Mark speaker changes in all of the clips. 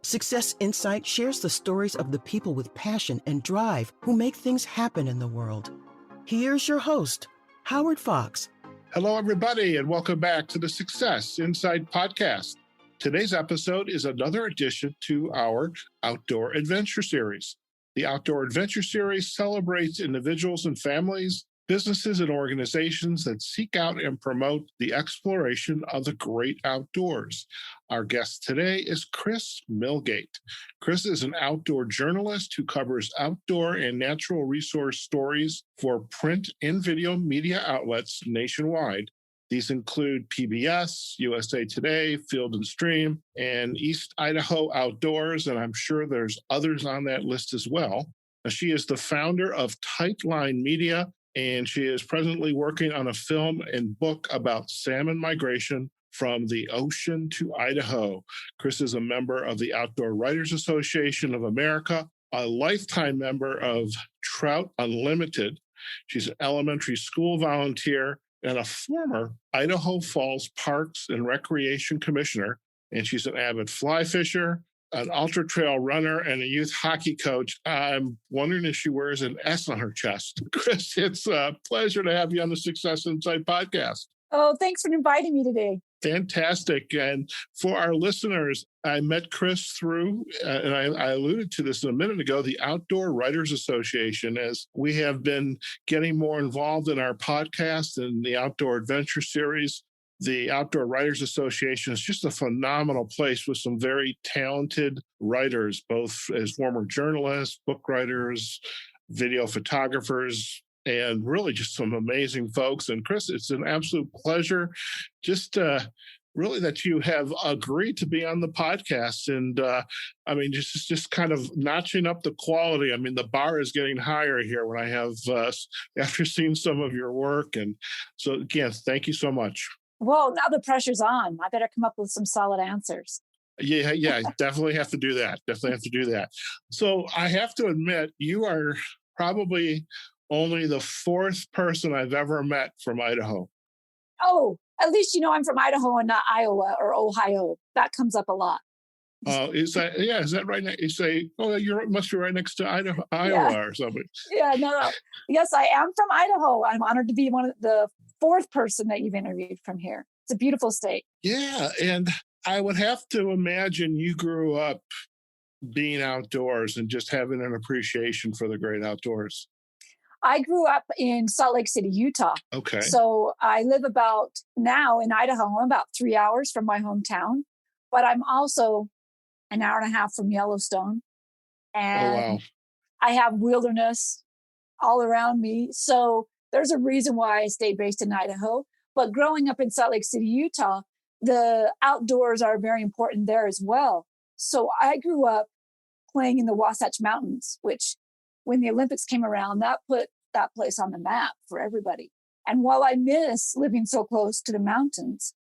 Speaker 1: Success Insight shares the stories of the people with passion and drive who make things happen in the world. Here's your host, Howard Fox.
Speaker 2: Hello, everybody, and welcome back to the Success Insight podcast. Today's episode is another addition to our Outdoor Adventure Series. The Outdoor Adventure Series celebrates individuals and families, businesses and organizations that seek out and promote the exploration of the great outdoors. Our guest today is Kris Millgate. Kris is an outdoor journalist who covers outdoor and natural resource stories for print and video media outlets nationwide. These include PBS, USA Today, Field and Stream, and East Idaho Outdoors, and I'm sure there's others on that list as well. She is the founder of Tightline Media, and she is presently working on a film and book about salmon migration from the ocean to Idaho. Kris is a member of the Outdoor Writers Association of America, a lifetime member of Trout Unlimited. She's an elementary school volunteer and a former Idaho Falls Parks and Recreation Commissioner. And she's an avid fly fisher, an ultra trail runner, and a youth hockey coach. I'm wondering if she wears an S on her chest. Kris, it's a pleasure to have you on the Success Insight podcast.
Speaker 3: Oh, thanks for inviting me today.
Speaker 2: Fantastic. And for our listeners, I met Kris through, and I alluded to this a minute ago, the Outdoor Writers Association, as we have been getting more involved in our podcast and the Outdoor Adventure Series. The Outdoor Writers Association is just a phenomenal place with some very talented writers, both as former journalists, book writers, video photographers, and really just some amazing folks. And Kris, it's an absolute pleasure just really that you have agreed to be on the podcast. And I mean, just kind of notching up the quality. I mean, the bar is getting higher here when I have, after seeing some of your work. And so again, thank you so much.
Speaker 3: Well, now the pressure's on. I better come up with some solid answers.
Speaker 2: Yeah, definitely have to do that. So I have to admit, you are probably only the fourth person I've ever met from Idaho.
Speaker 3: Oh, at least you know I'm from Idaho and not Iowa or Ohio. That comes up a lot.
Speaker 2: Is that right? You say, you must be right next to Iowa or something.
Speaker 3: Yeah, no. Yes, I am from Idaho. I'm honored to be one of the fourth person that you've interviewed from here. It's a beautiful state.
Speaker 2: Yeah, and I would have to imagine you grew up being outdoors and just having an appreciation for the great outdoors.
Speaker 3: I grew up in Salt Lake City, Utah.
Speaker 2: Okay.
Speaker 3: So I live now in Idaho. I'm about 3 hours from my hometown, but I'm also an hour and a half from Yellowstone. And I have wilderness all around me. So there's a reason why I stay based in Idaho. But growing up in Salt Lake City, Utah, the outdoors are very important there as well. So I grew up playing in the Wasatch Mountains, which when the Olympics came around, that put that place on the map for everybody. And while I miss living so close to the mountains,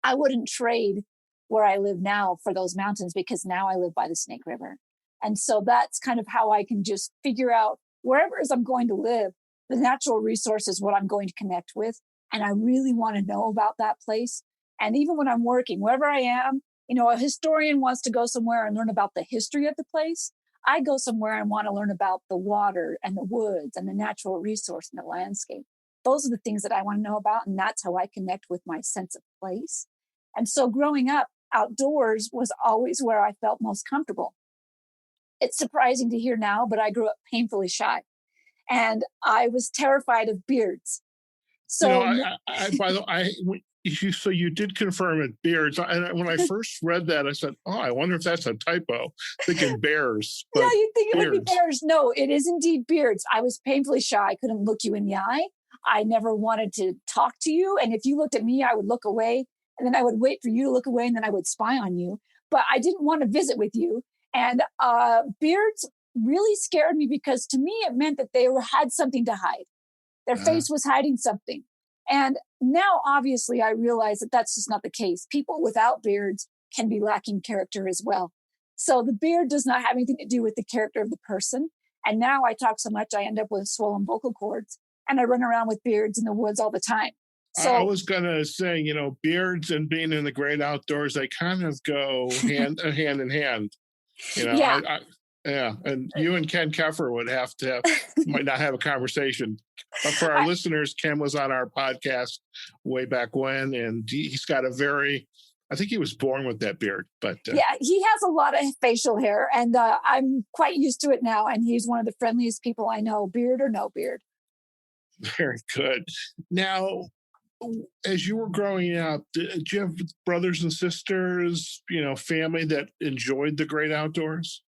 Speaker 3: I wouldn't trade where I live now for those mountains, because now I live by the Snake River. And so that's kind of how I can just figure out wherever it is I'm going to live, the natural resource is what I'm going to connect with. And I really want to know about that place. And even when I'm working, wherever I am, a historian wants to go somewhere and learn about the history of the place. I go somewhere and want to learn about the water and the woods and the natural resource and the landscape. Those are the things that I want to know about. And that's how I connect with my sense of place. And so growing up, outdoors was always where I felt most comfortable. It's surprising to hear now, but I grew up painfully shy. And I was terrified of beards. So,
Speaker 2: by the way, so you did confirm it, beards. And when I first read that, I said, I wonder if that's a typo, thinking bears.
Speaker 3: Yeah, you'd think it would be bears. No, it is indeed beards. I was painfully shy. I couldn't look you in the eye. I never wanted to talk to you. And if you looked at me, I would look away. And then I would wait for you to look away. And then I would spy on you. But I didn't want to visit with you. And beards really scared me, because to me, it meant that they had something to hide. Their face was hiding something. And now, obviously, I realize that that's just not the case. People without beards can be lacking character as well. So the beard does not have anything to do with the character of the person. And now I talk so much, I end up with swollen vocal cords. And I run around with beards in the woods all the time.
Speaker 2: I was going to say, beards and being in the great outdoors, they kind of go hand in hand.
Speaker 3: Yeah.
Speaker 2: Yeah. And you and Ken Keffer might not have a conversation. But for our listeners, Ken was on our podcast way back when, and he's got I think he was born with that beard, but
Speaker 3: yeah, he has a lot of facial hair, and I'm quite used to it now. And he's one of the friendliest people I know, beard or no beard.
Speaker 2: Very good. Now, as you were growing up, did you have brothers and sisters, family that enjoyed the great outdoors?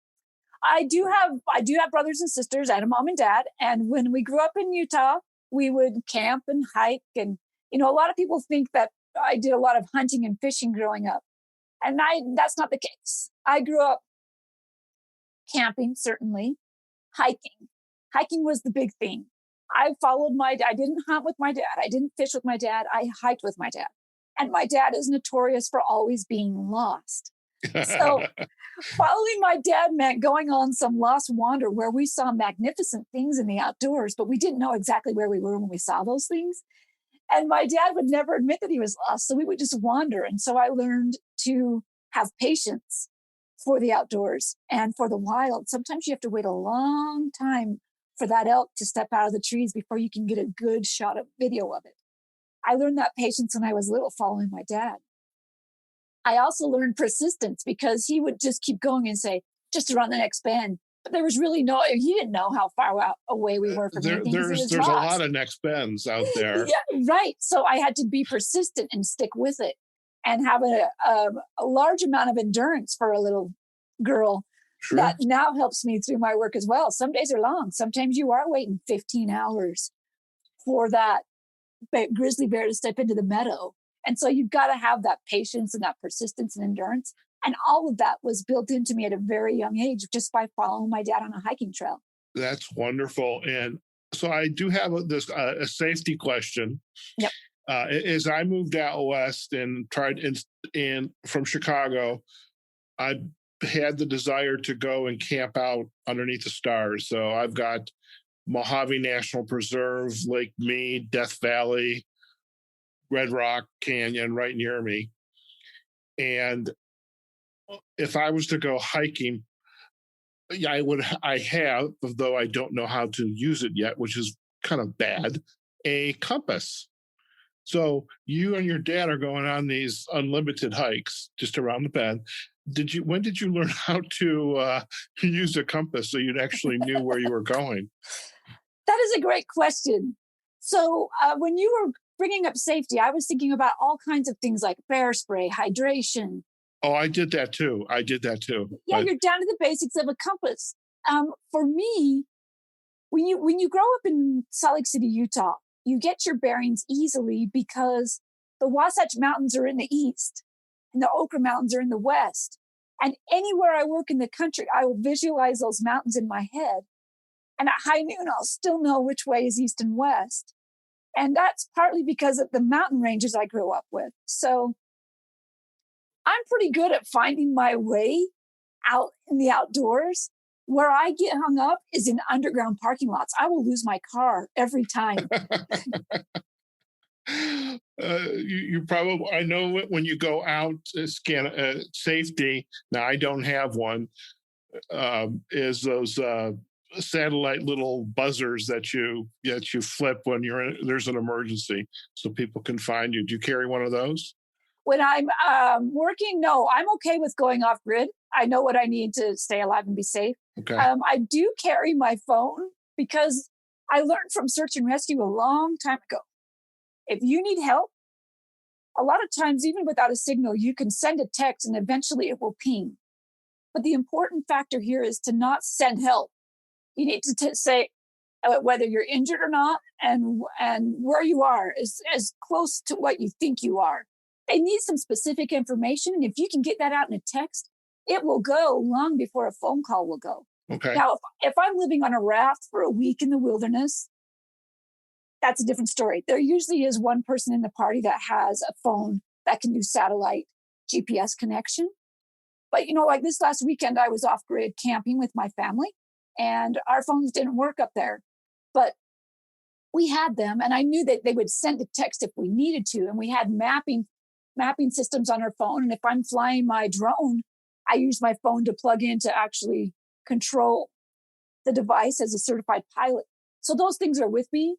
Speaker 3: I do have brothers and sisters and a mom and dad. And when we grew up in Utah, we would camp and hike. And, a lot of people think that I did a lot of hunting and fishing growing up. And that's not the case. I grew up camping, certainly, hiking. Hiking was the big thing. I didn't hunt with my dad. I didn't fish with my dad. I hiked with my dad. And my dad is notorious for always being lost. So following my dad meant going on some lost wander where we saw magnificent things in the outdoors, but we didn't know exactly where we were when we saw those things. And my dad would never admit that he was lost. So we would just wander. And so I learned to have patience for the outdoors and for the wild. Sometimes you have to wait a long time for that elk to step out of the trees before you can get a good shot of video of it. I learned that patience when I was little following my dad. I also learned persistence because he would just keep going and say, just around the next bend. But there was he didn't know how far away we were from anything.
Speaker 2: There's a lot of next bends out there.
Speaker 3: Yeah, right. So I had to be persistent and stick with it and have a large amount of endurance for a little girl. Sure. That now helps me through my work as well. Some days are long. Sometimes you are waiting 15 hours for that grizzly bear to step into the meadow. And so you've got to have that patience and that persistence and endurance. And all of that was built into me at a very young age just by following my dad on a hiking trail.
Speaker 2: That's wonderful. And so I do have a safety question.
Speaker 3: Yep.
Speaker 2: As I moved out west and tried from Chicago, I had the desire to go and camp out underneath the stars. So I've got Mojave National Preserve, Lake Mead, Death Valley, Red Rock Canyon right near me. And if I was to go hiking, I have, though I don't know how to use it yet, which is kind of bad, a compass. So you and your dad are going on these unlimited hikes just around the bend. When did you learn how to use a compass so you actually knew where you were going?
Speaker 3: That is a great question. So when you were bringing up safety, I was thinking about all kinds of things like bear spray, hydration.
Speaker 2: Oh, I did that too.
Speaker 3: Yeah, you're down to the basics of a compass. For me, when you grow up in Salt Lake City, Utah, you get your bearings easily because the Wasatch Mountains are in the east and the Okra Mountains are in the west. And anywhere I work in the country, I will visualize those mountains in my head. And at high noon, I'll still know which way is east and west. And that's partly because of the mountain ranges I grew up with. So I'm pretty good at finding my way out in the outdoors. Where I get hung up is in underground parking lots. I will lose my car every time.
Speaker 2: You probably, I know when you go out scan safety. Now I don't have one. Is those satellite little buzzers that you flip when there's an emergency, so people can find you. Do you carry one of those?
Speaker 3: When I'm working, no, I'm okay with going off grid. I know what I need to stay alive and be safe.
Speaker 2: Okay.
Speaker 3: I do carry my phone because I learned from search and rescue a long time ago. If you need help, a lot of times, even without a signal, you can send a text and eventually it will ping. But the important factor here is to not send help. You need to say whether you're injured or not and where you are is as close to what you think you are. They need some specific information. And if you can get that out in a text, it will go long before a phone call will go.
Speaker 2: Okay.
Speaker 3: Now, if I'm living on a raft for a week in the wilderness, that's a different story. There usually is one person in the party that has a phone that can do satellite GPS connection. But, like this last weekend, I was off grid camping with my family and our phones didn't work up there. But we had them, and I knew that they would send a text if we needed to. And we had mapping systems on our phone. And if I'm flying my drone, I use my phone to plug in to actually control the device as a certified pilot. So those things are with me,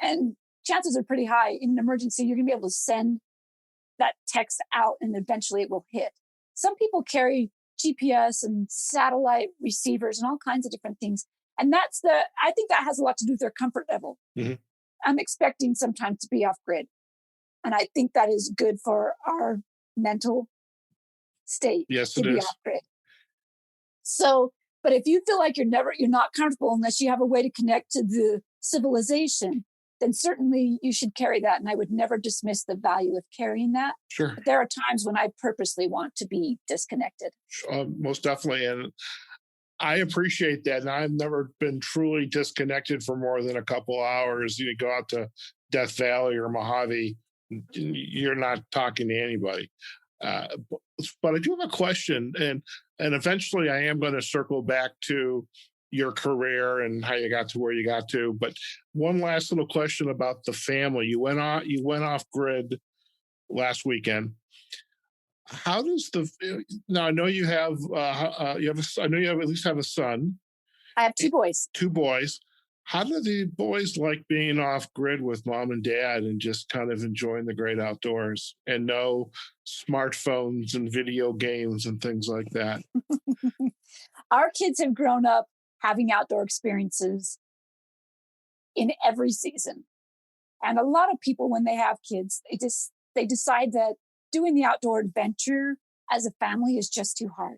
Speaker 3: and chances are pretty high in an emergency, you're going to be able to send that text out and eventually it will hit. Some people carry GPS and satellite receivers and all kinds of different things. And I think that has a lot to do with their comfort level. Mm-hmm. I'm expecting sometimes to be off grid. And I think that is good for our mental state.
Speaker 2: Yes,
Speaker 3: to be off grid. So, but if you feel like you're not comfortable unless you have a way to connect to the civilization, then certainly you should carry that. And I would never dismiss the value of carrying that.
Speaker 2: Sure.
Speaker 3: But there are times when I purposely want to be disconnected.
Speaker 2: Most definitely. And I appreciate that. And I've never been truly disconnected for more than a couple hours. You go out to Death Valley or Mojave, you're not talking to anybody. But I do have a question, and eventually I am going to circle back to your career and how you got to where you got to. But one last little question about the family. You went off grid last weekend. How does now? I know you have I know you at least have a son.
Speaker 3: I have two boys.
Speaker 2: Two boys. How do the boys like being off grid with mom and dad and just kind of enjoying the great outdoors and no smartphones and video games and things like that?
Speaker 3: Our kids have grown up having outdoor experiences in every season. And a lot of people, when they have kids, they decide that doing the outdoor adventure as a family is just too hard.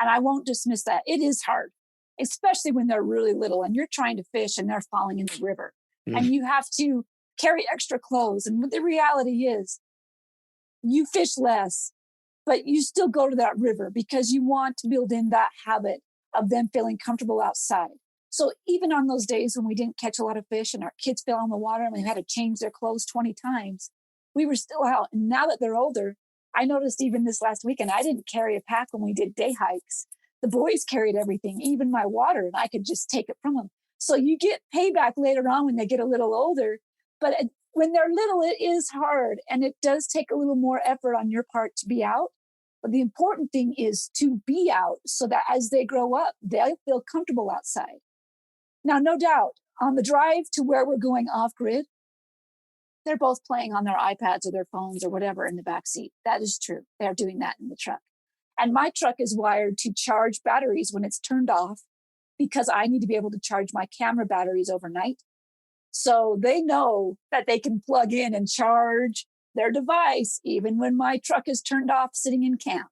Speaker 3: And I won't dismiss that. It is hard, especially when they're really little and you're trying to fish and they're falling in the river. And you have to carry extra clothes. And the reality is you fish less, but you still go to that river because you want to build in that habit of them feeling comfortable outside. So even on those days when we didn't catch a lot of fish and our kids fell in the water and we had to change their clothes 20 times, we were still out. And now that they're older, I noticed even this last weekend, I didn't carry a pack when we did day hikes. The boys carried everything, even my water, and I could just take it from them. So you get payback later on when they get a little older. But when they're little, it is hard. And it does take a little more effort on your part to be out. But the important thing is to be out so that as they grow up, they'll feel comfortable outside. Now, no doubt, on the drive to where we're going off grid, they're both playing on their iPads or their phones or whatever in the back seat. That is true. They're doing that in the truck. And my truck is wired to charge batteries when it's turned off because I need to be able to charge my camera batteries overnight. So they know that they can plug in and charge their device even when my truck is turned off sitting in camp.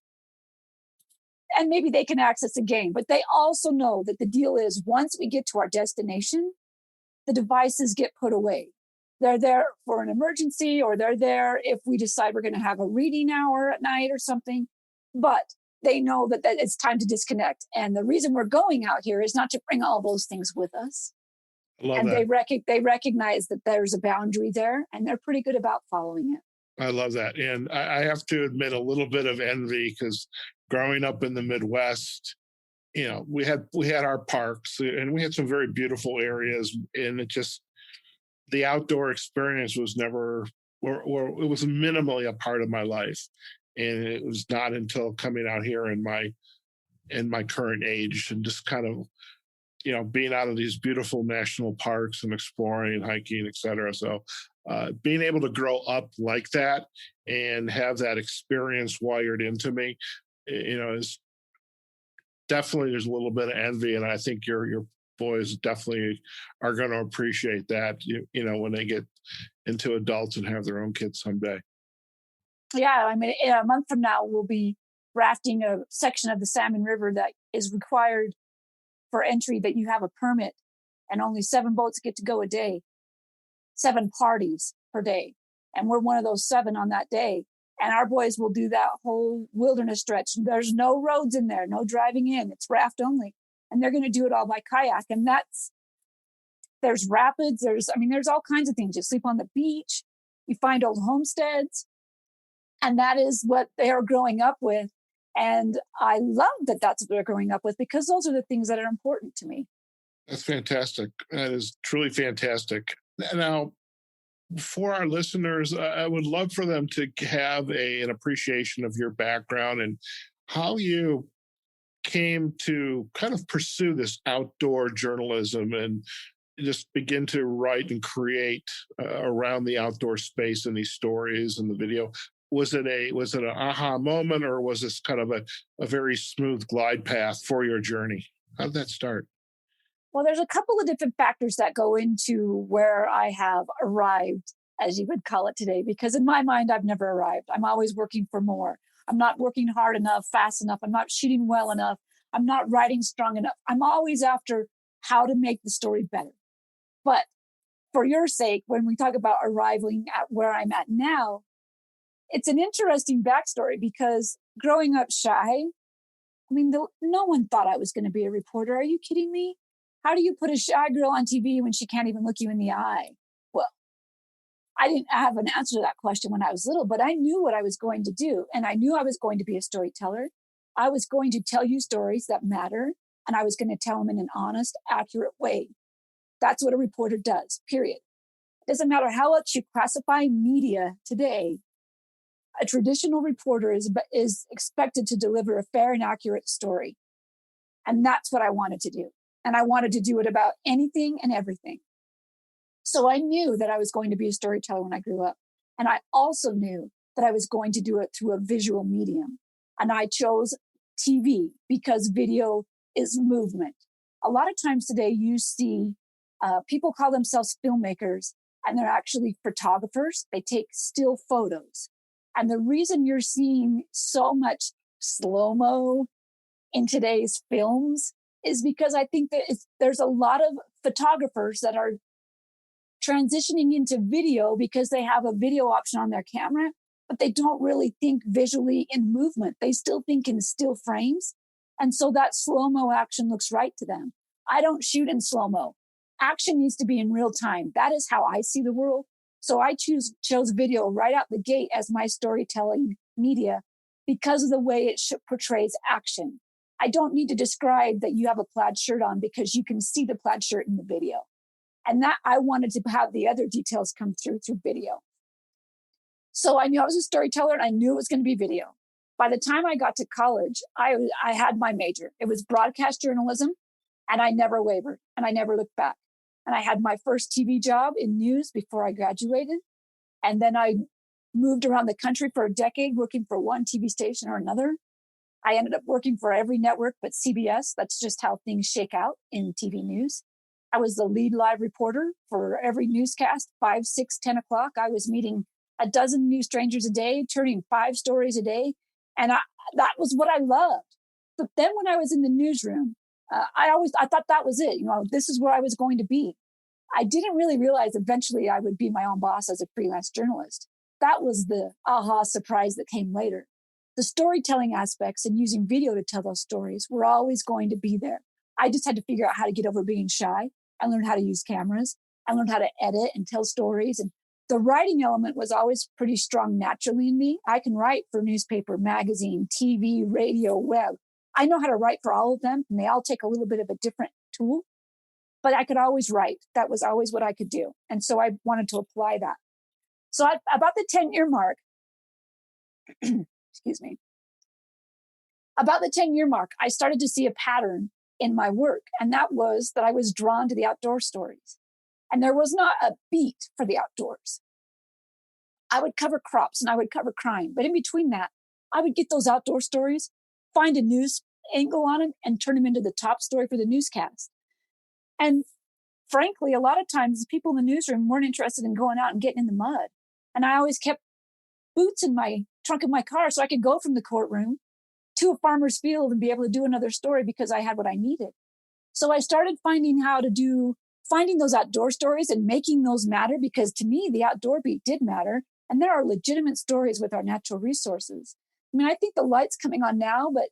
Speaker 3: And maybe they can access a game, but they also know that the deal is once we get to our destination, the devices get put away. They're there for an emergency, or they're there if we decide we're going to have a reading hour at night or something. But they know that it's time to disconnect. And the reason we're going out here is not to bring all those things with us.
Speaker 2: And
Speaker 3: they recognize that there's a boundary there, and they're pretty good about following it.
Speaker 2: I love that. And I have to admit a little bit of envy because growing up in the Midwest, we had our parks and we had some very beautiful areas, and the outdoor experience was never, or it was minimally a part of my life. And it was not until coming out here in my current age and just kind of, being out of these beautiful national parks and exploring and hiking, et cetera. So being able to grow up like that and have that experience wired into me, is definitely, there's a little bit of envy. And I think your boys definitely are going to appreciate that, when they get into adults and have their own kids someday.
Speaker 3: Yeah. I mean, in a month from now, we'll be rafting a section of the Salmon River that is required for entry that you have a permit, and only 7 boats get to go a day, 7 parties per day. And we're one of those 7 on that day. And our boys will do that whole wilderness stretch. There's no roads in there, no driving in. It's raft only. And they're going to do it all by kayak. And there's rapids. There's all kinds of things. You sleep on the beach. You find old homesteads. And that is what they are growing up with. And I love that that's what they're growing up with, because those are the things that are important to me.
Speaker 2: That's fantastic. That is truly fantastic. Now, for our listeners, I would love for them to have an appreciation of your background and how you came to kind of pursue this outdoor journalism and just begin to write and create around the outdoor space and these stories and the video. Was it an aha moment, or was this kind of a very smooth glide path for your journey? How did that start?
Speaker 3: Well, there's a couple of different factors that go into where I have arrived, as you would call it today, because in my mind, I've never arrived. I'm always working for more. I'm not working hard enough, fast enough. I'm not shooting well enough. I'm not writing strong enough. I'm always after how to make the story better. But for your sake, when we talk about arriving at where I'm at now, it's an interesting backstory because growing up shy, no one thought I was going to be a reporter. Are you kidding me? How do you put a shy girl on TV when she can't even look you in the eye? Well, I didn't have an answer to that question when I was little, but I knew what I was going to do. And I knew I was going to be a storyteller. I was going to tell you stories that matter, and I was going to tell them in an honest, accurate way. That's what a reporter does, period. It doesn't matter how much you classify media today. A traditional reporter is expected to deliver a fair and accurate story. And that's what I wanted to do. And I wanted to do it about anything and everything. So I knew that I was going to be a storyteller when I grew up. And I also knew that I was going to do it through a visual medium. And I chose TV because video is movement. A lot of times today you see people call themselves filmmakers, and they're actually photographers. They take still photos. And the reason you're seeing so much slow-mo in today's films is because I think that there's a lot of photographers that are transitioning into video because they have a video option on their camera, but they don't really think visually in movement. They still think in still frames. And so that slow-mo action looks right to them. I don't shoot in slow-mo. Action needs to be in real time. That is how I see the world. So I chose video right out the gate as my storytelling media because of the way it portrays action. I don't need to describe that you have a plaid shirt on because you can see the plaid shirt in the video. And that I wanted to have the other details come through video. So I knew I was a storyteller and I knew it was going to be video. By the time I got to college, I had my major. It was broadcast journalism, and I never wavered and I never looked back. And I had my first TV job in news before I graduated. And then I moved around the country for a decade working for one TV station or another. I ended up working for every network but CBS. That's just how things shake out in TV news. I was the lead live reporter for every newscast, 5, 6, 10 o'clock. I was meeting a dozen new strangers a day, turning 5 stories a day. And that was what I loved. But then when I was in the newsroom, I thought that was it. This is where I was going to be. I didn't really realize eventually I would be my own boss as a freelance journalist. That was the aha surprise that came later. The storytelling aspects and using video to tell those stories were always going to be there. I just had to figure out how to get over being shy. I learned how to use cameras. I learned how to edit and tell stories. And the writing element was always pretty strong naturally in me. I can write for newspaper, magazine, TV, radio, web. I know how to write for all of them, and they all take a little bit of a different tool. But I could always write. That was always what I could do. And so I wanted to apply that. So about the 10-year mark, excuse me, about the 10-year mark, I started to see a pattern in my work. And that was that I was drawn to the outdoor stories. And there was not a beat for the outdoors. I would cover crops and I would cover crime. But in between that, I would get those outdoor stories, find a news angle on them, and turn them into the top story for the newscast. And frankly, a lot of times people in the newsroom weren't interested in going out and getting in the mud. And I always kept boots in my trunk of my car so I could go from the courtroom to a farmer's field and be able to do another story because I had what I needed. So I started finding those outdoor stories and making those matter, because to me, the outdoor beat did matter. And there are legitimate stories with our natural resources. I think the light's coming on now, but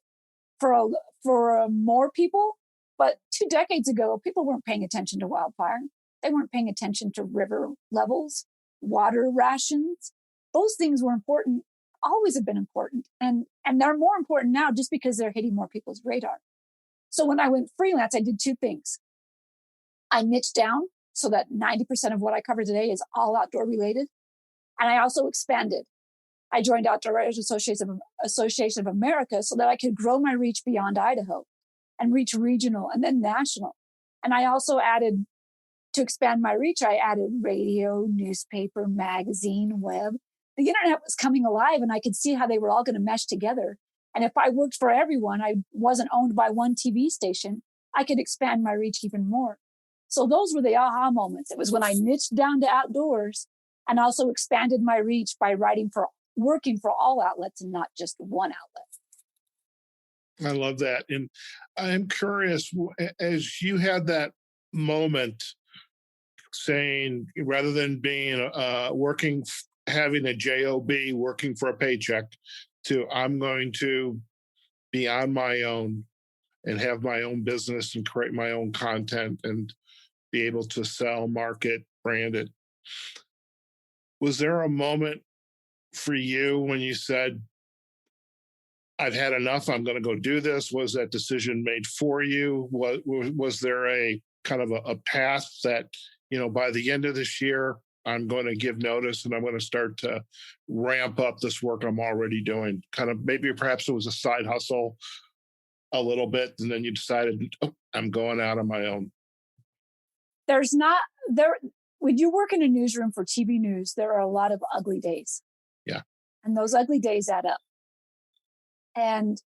Speaker 3: for more people. But 2 decades ago, people weren't paying attention to wildfire. They weren't paying attention to river levels, water rations. Those things were important, always have been important. And they're more important now just because they're hitting more people's radar. So when I went freelance, I did 2 things. I niched down so that 90% of what I cover today is all outdoor related. And I also expanded. I joined Outdoors Association of America so that I could grow my reach beyond Idaho and reach regional and then national. And I also added, to expand my reach, I added radio, newspaper, magazine, web. The internet was coming alive and I could see how they were all going to mesh together. And if I worked for everyone, I wasn't owned by one TV station, I could expand my reach even more. So those were the aha moments. It was when I niched down to outdoors and also expanded my reach by working for all outlets and not just one outlet.
Speaker 2: I love that. And I'm curious, as you had that moment saying, rather than being having a job, working for a paycheck, to I'm going to be on my own and have my own business and create my own content and be able to sell, market, brand it. Was there a moment for you when you said, I've had enough, I'm going to go do this? Was that decision made for you? Was there a kind of a path that, by the end of this year, I'm going to give notice and I'm going to start to ramp up this work I'm already doing? Kind of maybe perhaps it was a side hustle a little bit, and then you decided, I'm going out on my own.
Speaker 3: When you work in a newsroom for TV news, there are a lot of ugly days.
Speaker 2: Yeah.
Speaker 3: And those ugly days add up. And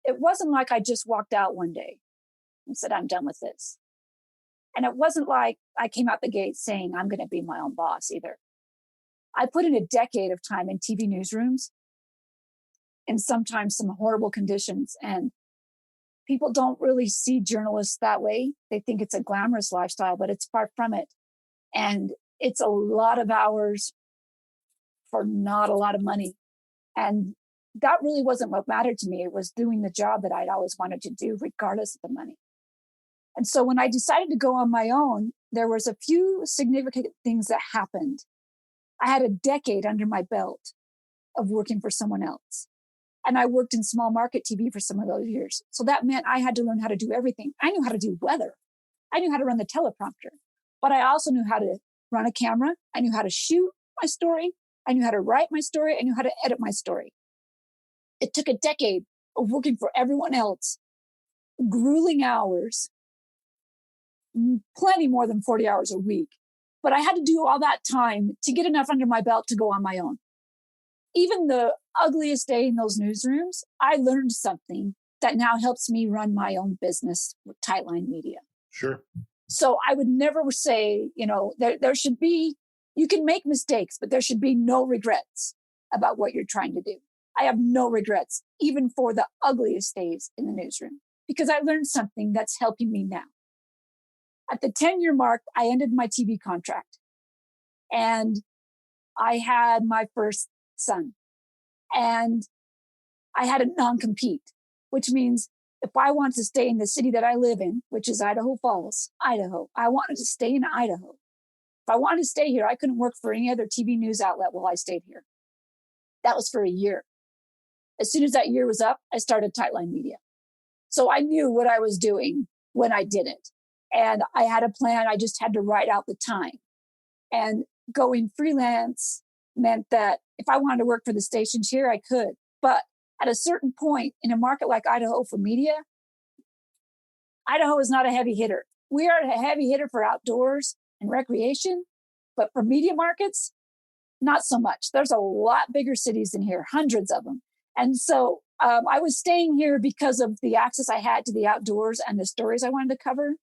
Speaker 3: it wasn't like I just walked out one day and said, I'm done with this. And it wasn't like I came out the gate saying, I'm going to be my own boss either. I put in a decade of time in TV newsrooms and sometimes some horrible conditions. And people don't really see journalists that way. They think it's a glamorous lifestyle, but it's far from it. And it's a lot of hours for not a lot of money. And that really wasn't what mattered to me. It was doing the job that I'd always wanted to do, regardless of the money. And so when I decided to go on my own, there was a few significant things that happened. I had a decade under my belt of working for someone else. And I worked in small market TV for some of those years. So that meant I had to learn how to do everything. I knew how to do weather. I knew how to run the teleprompter, but I also knew how to run a camera. I knew how to shoot my story. I knew how to write my story. I knew how to edit my story. It took a decade of working for everyone else, grueling hours, plenty more than 40 hours a week. But I had to do all that time to get enough under my belt to go on my own. Even the ugliest day in those newsrooms, I learned something that now helps me run my own business with Tightline Media.
Speaker 2: Sure.
Speaker 3: So I would never say, there should be, you can make mistakes, but there should be no regrets about what you're trying to do. I have no regrets, even for the ugliest days in the newsroom, because I learned something that's helping me now. At the 10-year mark, I ended my TV contract and I had my first son and I had a non-compete, which means if I want to stay in the city that I live in, which is Idaho Falls, Idaho, I wanted to stay in Idaho. If I wanted to stay here, I couldn't work for any other TV news outlet while I stayed here. That was for a year. As soon as that year was up, I started Tightline Media. So I knew what I was doing when I did it. And I had a plan. I just had to write out the time. And going freelance meant that if I wanted to work for the stations here, I could. But at a certain point in a market like Idaho for media, Idaho is not a heavy hitter. We are a heavy hitter for outdoors and recreation, but for media markets, not so much. There's a lot bigger cities in here, hundreds of them. And so I was staying here because of the access I had to the outdoors and the stories I wanted to cover.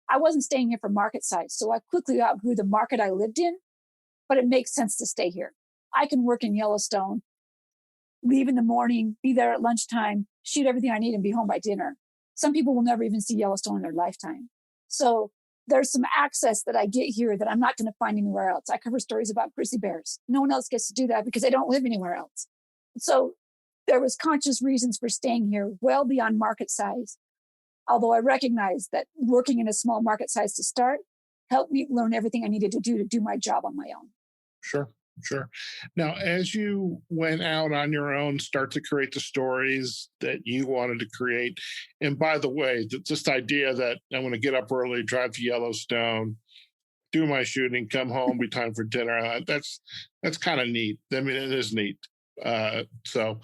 Speaker 3: I wasn't staying here for market size. So I quickly outgrew the market I lived in, but it makes sense to stay here. I can work in Yellowstone, leave in the morning, be there at lunchtime, shoot everything I need and be home by dinner. Some people will never even see Yellowstone in their lifetime. So there's some access that I get here that I'm not going to find anywhere else. I cover stories about grizzly bears. No one else gets to do that because they don't live anywhere else. So there was conscious reasons for staying here well beyond market size. Although I recognize that working in a small market size to start helped me learn everything I needed to do my job on my own.
Speaker 2: Sure. Sure. Now, as you went out on your own, start to create the stories that you wanted to create, and by the way, this idea that I'm going to get up early, drive to Yellowstone, do my shooting, come home, be time for dinner. That's kind of neat. I mean, it is neat. So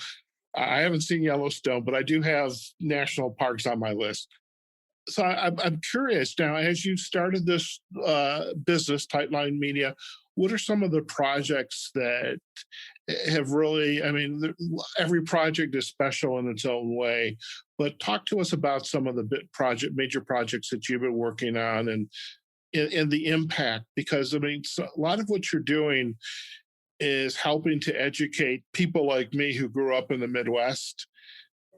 Speaker 2: I haven't seen Yellowstone, but I do have national parks on my list. So I'm curious now, as you started this business, Tightline Media, what are some of the projects that have really, I mean, every project is special in its own way, but talk to us about some of the major projects that you've been working on and the impact, because I mean, so a lot of what you're doing is helping to educate people like me who grew up in the Midwest.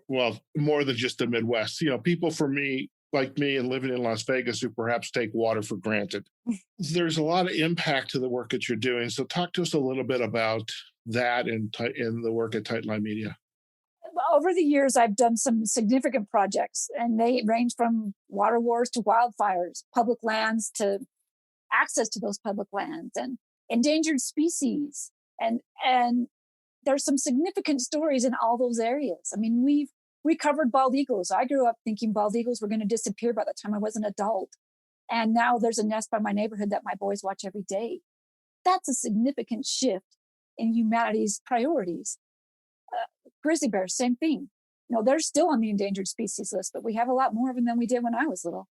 Speaker 2: Well, more than just the Midwest, people like me and living in Las Vegas who perhaps take water for granted. There's a lot of impact to the work that you're doing. So talk to us a little bit about that in the work at Tightline Media.
Speaker 3: Over the years, I've done some significant projects, and they range from water wars to wildfires, public lands to access to those public lands, and endangered species. And there's some significant stories in all those areas. I mean, we covered bald eagles. I grew up thinking bald eagles were going to disappear by the time I was an adult. And now there's a nest by my neighborhood that my boys watch every day. That's a significant shift in humanity's priorities. Grizzly bears, same thing. They're still on the endangered species list, but we have a lot more of them than we did when I was little.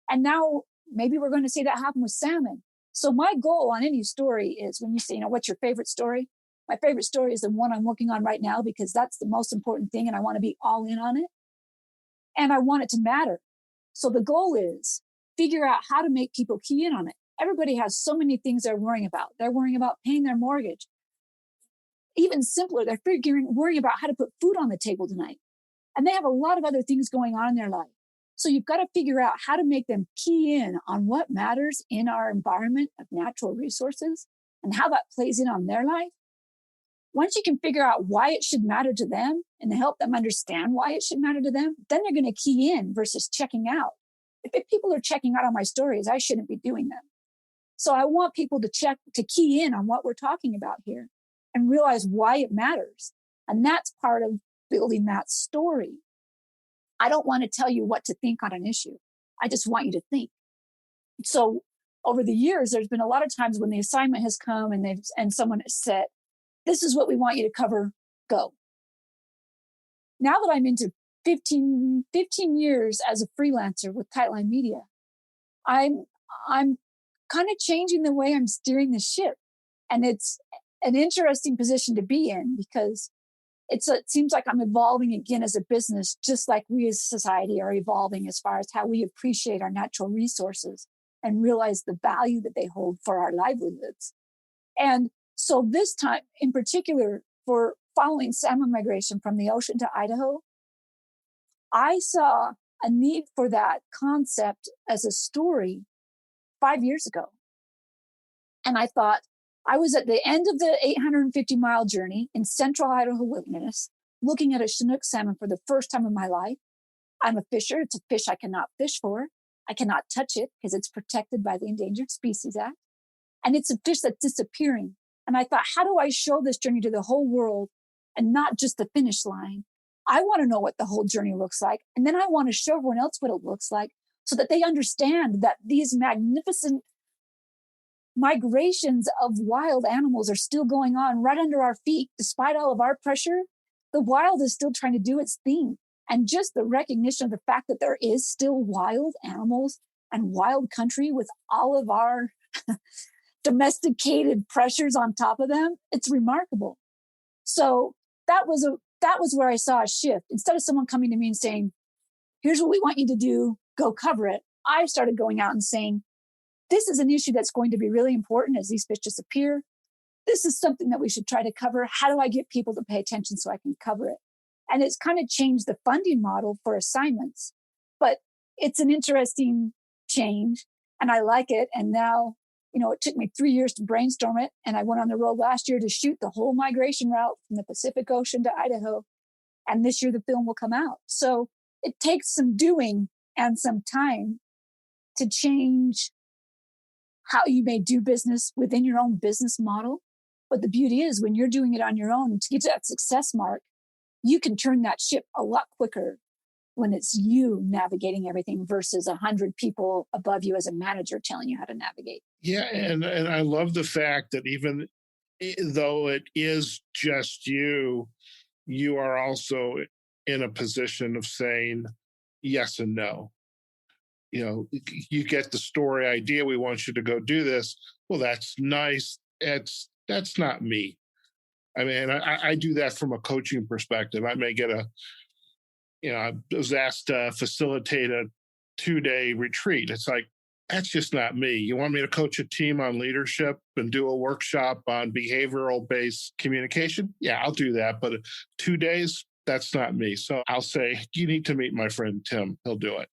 Speaker 3: And now maybe we're going to see that happen with salmon. So my goal on any story is, when you say, what's your favorite story? My favorite story is the one I'm working on right now, because that's the most important thing, and I want to be all in on it. And I want it to matter. So the goal is figure out how to make people key in on it. Everybody has so many things they're worrying about. They're worrying about paying their mortgage. Even simpler, they're worrying about how to put food on the table tonight. And they have a lot of other things going on in their life. So you've got to figure out how to make them key in on what matters in our environment of natural resources and how that plays in on their life. Once you can figure out why it should matter to them and help them understand why it should matter to them, then they're going to key in versus checking out. If people are checking out on my stories, I shouldn't be doing them. So I want people to key in on what we're talking about here and realize why it matters. And that's part of building that story. I don't want to tell you what to think on an issue. I just want you to think. So over the years, there's been a lot of times when the assignment has come and someone has said, this is what we want you to cover, go. Now that I'm into 15 years as a freelancer with Tightline Media, I'm kind of changing the way I'm steering the ship. And it's an interesting position to be in, because it seems like I'm evolving again as a business, just like we as a society are evolving as far as how we appreciate our natural resources and realize the value that they hold for our livelihoods. And so this time in particular, for following salmon migration from the ocean to Idaho, I saw a need for that concept as a story 5 years ago. And I thought, I was at the end of the 850-mile journey in central Idaho wilderness, looking at a Chinook salmon for the first time in my life. I'm a fisher. It's a fish I cannot fish for. I cannot touch it because it's protected by the Endangered Species Act. And it's a fish that's disappearing. And I thought, how do I show this journey to the whole world and not just the finish line? I want to know what the whole journey looks like. And then I want to show everyone else what it looks like so that they understand that these magnificent migrations of wild animals are still going on right under our feet. Despite all of our pressure, the wild is still trying to do its thing. And just the recognition of the fact that there is still wild animals and wild country with all of our domesticated pressures on top of them, it's remarkable. So that was where I saw a shift. Instead of someone coming to me and saying, here's what we want you to do, go cover it, I started going out and saying, this is an issue that's going to be really important as these fish disappear. This is something that we should try to cover. How do I get people to pay attention so I can cover it? And it's kind of changed the funding model for assignments. But it's an interesting change, and I like it. And now, it took me 3 years to brainstorm it. And I went on the road last year to shoot the whole migration route from the Pacific Ocean to Idaho. And this year the film will come out. So it takes some doing and some time to change how you may do business within your own business model. But the beauty is when you're doing it on your own to get to that success mark, you can turn that ship a lot quicker when it's you navigating everything versus 100 people above you as a manager telling you how to navigate.
Speaker 2: Yeah. And I love the fact that even though it is just you, you are also in a position of saying yes and no. You know, you get the story idea. We want you to go do this. Well, that's nice. That's not me. I mean, I do that from a coaching perspective. I may get I was asked to facilitate a 2-day retreat. It's like, that's just not me. You want me to coach a team on leadership and do a workshop on behavioral-based communication? Yeah, I'll do that. But 2 days, that's not me. So I'll say, you need to meet my friend Tim. He'll do it.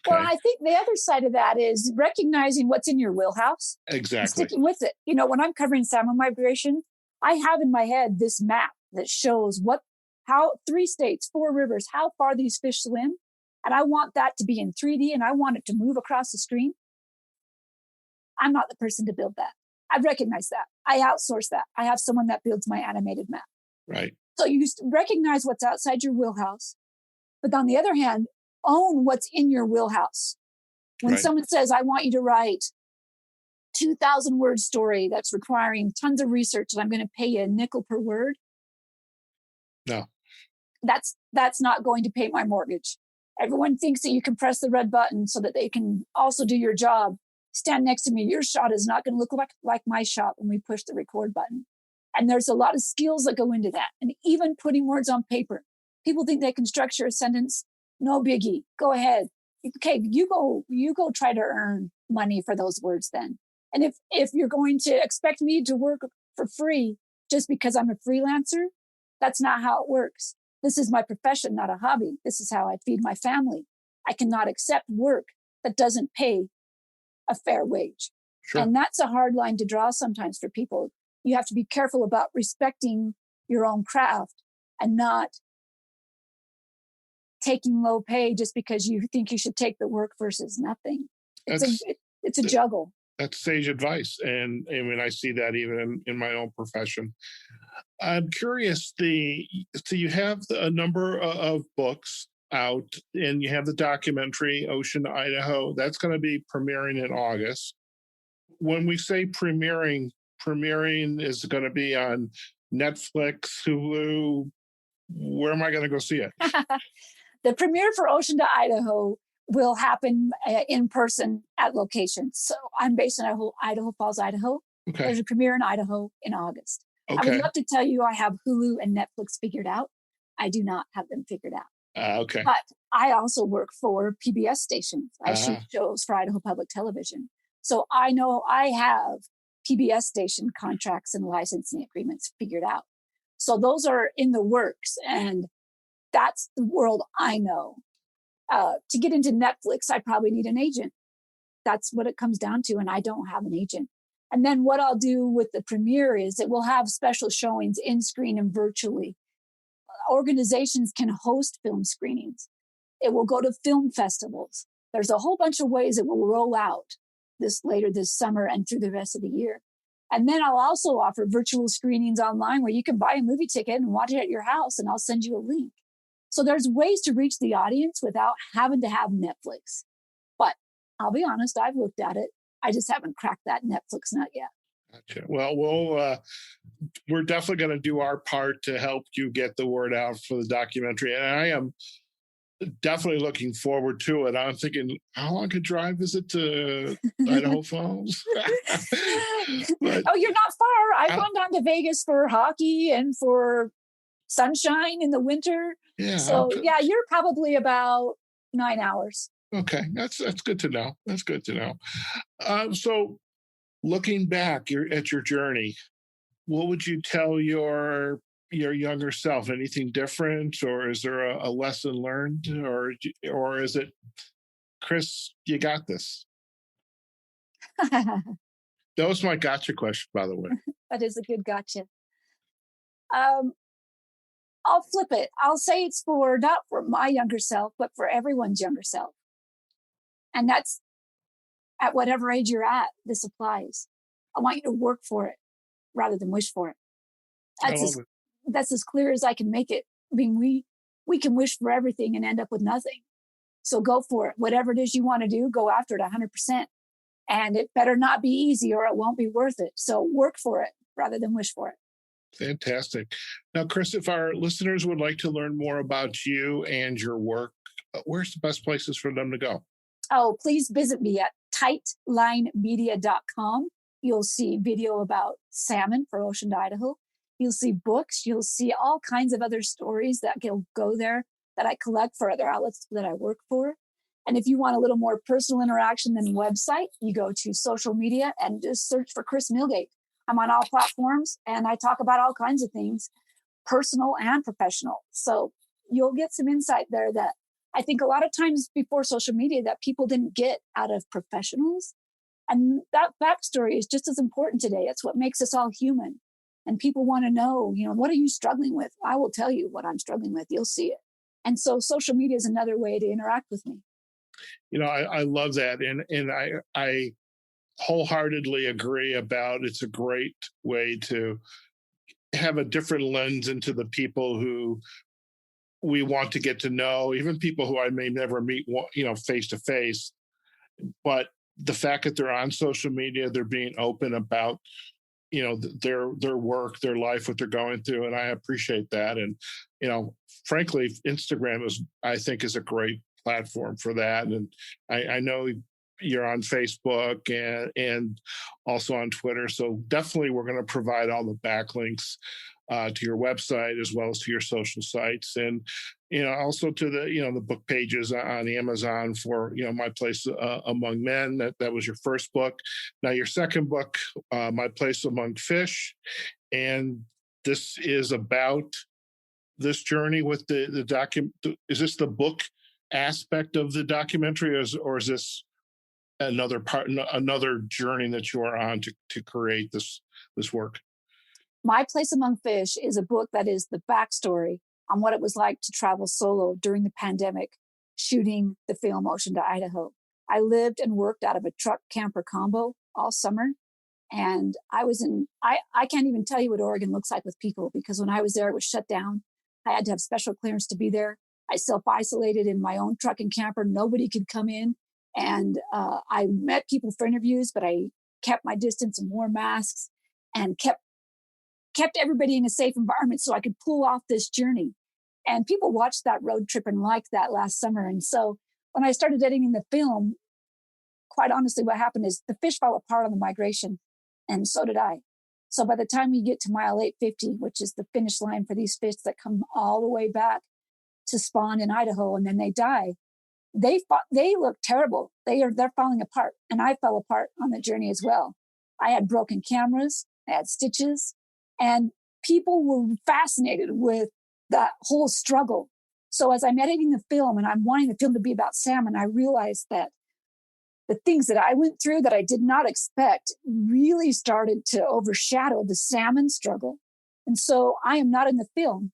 Speaker 3: Okay. Well, I think the other side of that is recognizing what's in your wheelhouse.
Speaker 2: Exactly.
Speaker 3: And sticking with it. When I'm covering salmon migration, I have in my head this map that shows how 3 states, 4 rivers, how far these fish swim. And I want that to be in 3D and I want it to move across the stream. I'm not the person to build that. I've recognized that. I outsource that. I have someone that builds my animated map.
Speaker 2: Right.
Speaker 3: So you recognize what's outside your wheelhouse. But on the other hand, own what's in your wheelhouse. When someone says, I want you to write 2,000 word story that's requiring tons of research and I'm going to pay you a nickel per word.
Speaker 2: No.
Speaker 3: That's not going to pay my mortgage. Everyone thinks that you can press the red button so that they can also do your job. Stand next to me. Your shot is not going to look like my shot when we push the record button. And there's a lot of skills that go into that. And even putting words on paper. People think they can structure a sentence. No biggie. Go ahead. Okay, you go try to earn money for those words then. And if you're going to expect me to work for free just because I'm a freelancer, that's not how it works. This is my profession, not a hobby. This is how I feed my family. I cannot accept work that doesn't pay a fair wage. Sure. And that's a hard line to draw sometimes for people. You have to be careful about respecting your own craft and not taking low pay just because you think you should take the work versus nothing. It's a juggle.
Speaker 2: That's sage advice. And I mean, I see that even in my own profession. I'm curious, so you have a number of books out and you have the documentary Ocean to Idaho. That's going to be premiering in August. When we say premiering is going to be on Netflix, Hulu. Where am I going to go see it?
Speaker 3: The premiere for Ocean to Idaho will happen in person at locations. So I'm based in Idaho Falls, Idaho. Okay. There's a premiere in Idaho in August. Okay. I would love to tell you I have Hulu and Netflix figured out. I do not have them figured out.
Speaker 2: Okay.
Speaker 3: But I also work for PBS stations. I shoot shows for Idaho Public Television. So I know I have PBS station contracts and licensing agreements figured out. So those are in the works. And that's the world I know. To get into Netflix, I probably need an agent. That's what it comes down to. And I don't have an agent. And then what I'll do with the premiere is it will have special showings in screen and virtually. Organizations can host film screenings. It will go to film festivals. There's a whole bunch of ways it will roll out later this summer and through the rest of the year. And then I'll also offer virtual screenings online where you can buy a movie ticket and watch it at your house, and I'll send you a link. So there's ways to reach the audience without having to have Netflix. But I'll be honest, I've looked at it. I just haven't cracked that Netflix nut yet.
Speaker 2: Gotcha. Well, we're definitely going to do our part to help you get the word out for the documentary. And I am definitely looking forward to it. I'm thinking, how long a drive is it to Idaho Falls?
Speaker 3: But, you're not far. I've gone down to Vegas for hockey and for sunshine in the winter. Yeah. So you're probably about 9 hours.
Speaker 2: Okay, that's good to know. That's good to know. So, looking back at your journey, what would you tell your younger self? Anything different, or is there a lesson learned, or is it, Kris, you got this? That was my gotcha question, by the way.
Speaker 3: That is a good gotcha. I'll flip it. I'll say it's not for my younger self, but for everyone's younger self. And that's at whatever age you're at, this applies. I want you to work for it rather than wish for it.
Speaker 2: I
Speaker 3: That's
Speaker 2: love
Speaker 3: as
Speaker 2: it.
Speaker 3: that's as clear as I can make it. I mean, we can wish for everything and end up with nothing. So go for it. Whatever it is you want to do, go after it 100%. And it better not be easy or it won't be worth it. So work for it rather than wish for it.
Speaker 2: Fantastic. Now, Kris, if our listeners would like to learn more about you and your work, where's the best places for them to go?
Speaker 3: Oh, please visit me at tightlinemedia.com. You'll see video about salmon for Ocean to Idaho. You'll see books. You'll see all kinds of other stories that will go there that I collect for other outlets that I work for. And if you want a little more personal interaction than website, you go to social media and just search for Kris Millgate. I'm on all platforms and I talk about all kinds of things, personal and professional. So you'll get some insight there that I think a lot of times before social media that people didn't get out of professionals. And that backstory is just as important today. It's what makes us all human. And people want to know, what are you struggling with? I will tell you what I'm struggling with. You'll see it. And so social media is another way to interact with me.
Speaker 2: I love that. And I wholeheartedly agree about it's a great way to have a different lens into the people who we want to get to know, even people who I may never meet, face to face. But the fact that they're on social media, they're being open about, their work, their life, what they're going through. And I appreciate that. And, frankly, Instagram I think is a great platform for that. And I know you're on Facebook and also on Twitter. So definitely we're going to provide all the backlinks to your website as well as to your social sites. And, also to the book pages on Amazon for, My Place Among Men. That was your first book. Now your second book, My Place Among Fish. And this is about this journey with the document. Is this the book aspect of the documentary, or is this another journey that you are on to create this work?
Speaker 3: My Place Among Fish is a book that is the backstory on what it was like to travel solo during the pandemic, shooting the film Ocean to Idaho. I lived and worked out of a truck camper combo all summer. And I can't even tell you what Oregon looks like with people, because when I was there, it was shut down. I had to have special clearance to be there. I self-isolated in my own truck and camper. Nobody could come in. And I met people for interviews, but I kept my distance and wore masks and kept everybody in a safe environment so I could pull off this journey. And people watched that road trip and liked that last summer. And so when I started editing the film, quite honestly, what happened is the fish fell apart on the migration, and so did I. So by the time we get to mile 850, which is the finish line for these fish that come all the way back to spawn in Idaho and then they die, they look terrible. They're falling apart. And I fell apart on the journey as well. I had broken cameras, I had stitches, and people were fascinated with that whole struggle. So as I'm editing the film and I'm wanting the film to be about salmon, I realized that the things that I went through that I did not expect really started to overshadow the salmon struggle. And so I am not in the film.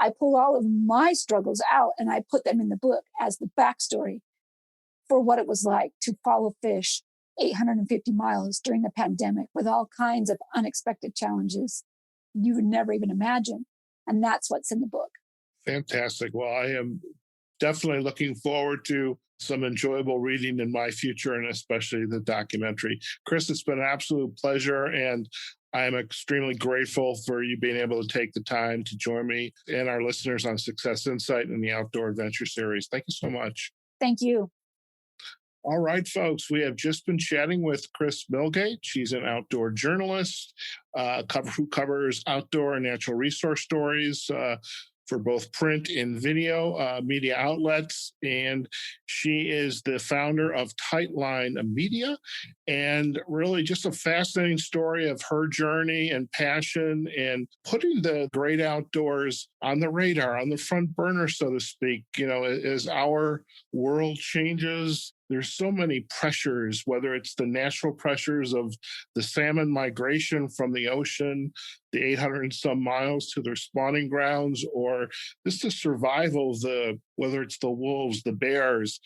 Speaker 3: I pull all of my struggles out and I put them in the book as the backstory for what it was like to follow fish 850 miles during the pandemic with all kinds of unexpected challenges you would never even imagine. And that's what's in the book.
Speaker 2: Fantastic. Well, I am definitely looking forward to some enjoyable reading in my future, and especially the documentary. Kris, it's been an absolute pleasure, and I'm extremely grateful for you being able to take the time to join me and our listeners on Success Insight in the Outdoor Adventure Series. Thank you so much.
Speaker 3: Thank you.
Speaker 2: All right, folks, we have just been chatting with Kris Millgate. She's an outdoor journalist who covers outdoor and natural resource stories for both print and video media outlets. And she is the founder of Tightline Media, and really just a fascinating story of her journey and passion and putting the great outdoors on the radar, on the front burner, so to speak. As our world changes, there's so many pressures, whether it's the natural pressures of the salmon migration from the ocean, the 800 and some miles to their spawning grounds, or just the survival of whether it's the wolves, the bears,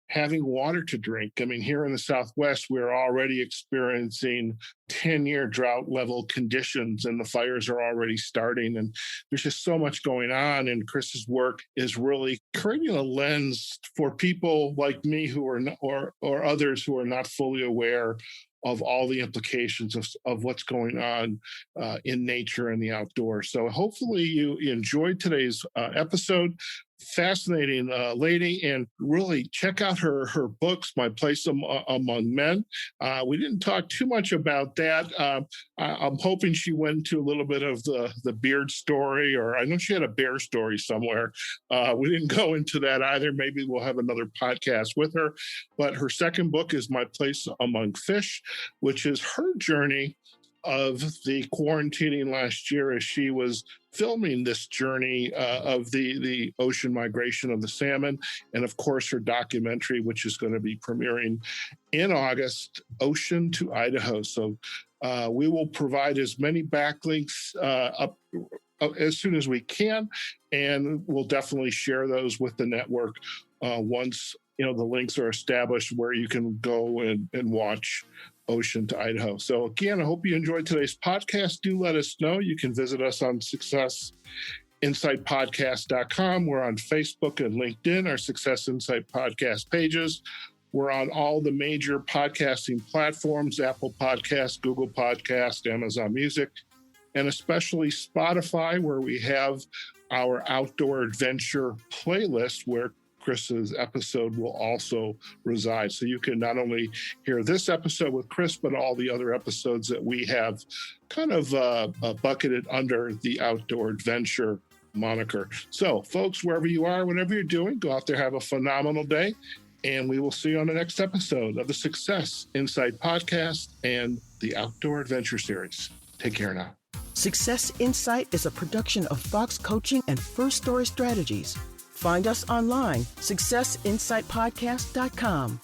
Speaker 2: having water to drink. I mean, here in the Southwest, we're already experiencing 10-year drought level conditions, and the fires are already starting. And there's just so much going on. And Kris's work is really creating a lens for people like me who are not, or others who are not fully aware of all the implications of what's going on in nature and the outdoors. So hopefully you enjoyed today's episode. Fascinating lady, and really check out her books, My Place Among Men. We didn't talk too much about that. I'm hoping she went into a little bit of the beard story, or I know she had a bear story somewhere. We didn't go into that either. Maybe we'll have another podcast with her. But her second book is My Place Among Fish, which is her journey of the quarantining last year as she was filming this journey of the ocean migration of the salmon. And of course, her documentary, which is going to be premiering in August, Ocean to Idaho. So we will provide as many backlinks up as soon as we can. And we'll definitely share those with the network once the links are established where you can go and watch Ocean to Idaho. So again, I hope you enjoyed today's podcast. Do let us know. You can visit us on successinsightpodcast.com. We're on Facebook and LinkedIn, our Success Insight Podcast pages. We're on all the major podcasting platforms, Apple Podcasts, Google Podcasts, Amazon Music, and especially Spotify, where we have our outdoor adventure playlist where Kris's episode will also reside. So you can not only hear this episode with Kris, but all the other episodes that we have kind of bucketed under the outdoor adventure moniker. So folks, wherever you are, whatever you're doing, go out there, have a phenomenal day. And we will see you on the next episode of the Success Insight Podcast and the Outdoor Adventure Series. Take care now.
Speaker 1: Success Insight is a production of Fox Coaching and First Story Strategies. Find us online, successinsightpodcast.com.